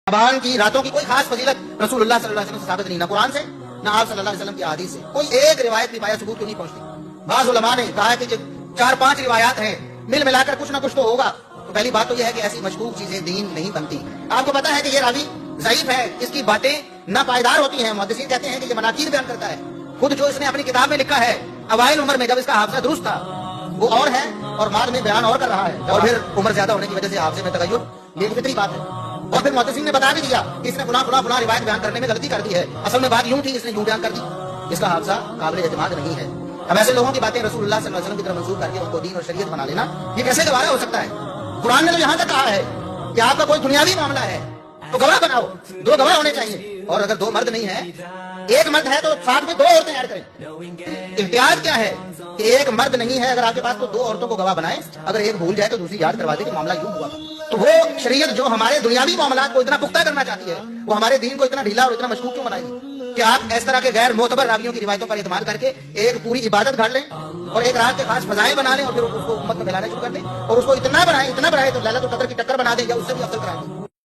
शबान की रातों की कोई खास फजीलत रसूलुल्लाह सल्लल्लाहु अलैहि वसल्लम से साबित नहीं, ना कुरान से ना आप सल्लल्लाहु अलैहि वसल्लम की हदीस से। कोई एक रिवायत भी पाया सबूत क्यों नहीं पहुंचती। बाज़ उलमा ने कहा है कि जो 4-5 रिवायात हैं, मिल मिलाकर कुछ ना कुछ तो होगा। तो पहली बात तो यह है कि ऐसी मशकूक चीजें दीन नहीं बनती। आपको पता है कि ये रावी ज़ईफ है, इसकी बातें ना पायदार होती हैं। मुहद्दिसीन कहते हैं कि ये मनाकीर बयान करता है। खुद जो इसने अपनी किताब में लिखा है अवाइल उम्र में, जब इसका हाफजा दुरुस्त था, वो और है और बाद में बयान और कर रहा है, और फिर उम्र ज्यादा होने की वजह से हाफजे में तगय्युर, ये फितरी बात है। और फिर मुहद्दिसीन ने बता भी दिया कि इसने फुला रिवायत बयान करने में गलती कर दी है, असल में बात यूं थी, इसने यूं बयान कर दी। इसका हाफजा काबिल एतमाद नहीं है। अब ऐसे लोगों की बातें रसूलुल्लाह सल्लल्लाहु अलैहि वसल्लम की तरफ मंसूब करके उनको दीन और शरीयत बना लेना, ये कैसे गवारा हो सकता है। कुरान ने तो यहाँ तक कहा है कि आपका कोई दुनियावी मामला है तो गवाह बनाओ, 2 गवाह होने चाहिए। और अगर 2 मर्द नहीं है, एक मर्द है तो साथ में 2 औरतें ऐड करें। इम्तियाज क्या है कि एक मर्द नहीं है अगर आपके पास, तो 2 औरतों को गवाह बनाए। अगर एक भूल जाए तो दूसरी याद करवा दे कि मामला यूं हुआ। तो वो शरीयत जो हमारे दुनियावी मामलात को इतना पुख्ता करना चाहती है, वो हमारे दीन को इतना ढीला और इतना मशकूक क्यों बनाएगी कि आप इस तरह के गैर मोतबर रावियों की रिवायतों पर इत्माद करके एक पूरी इबादत घड़ लें और एक रात के खास फजाएं बना लें और फिर उसको उम्मत में फैलाने शुरू कर दें, और उसको इतना बनाए तो लैलतुल कद्र की टक्कर बना दें या उससे भी अफजल करा दें।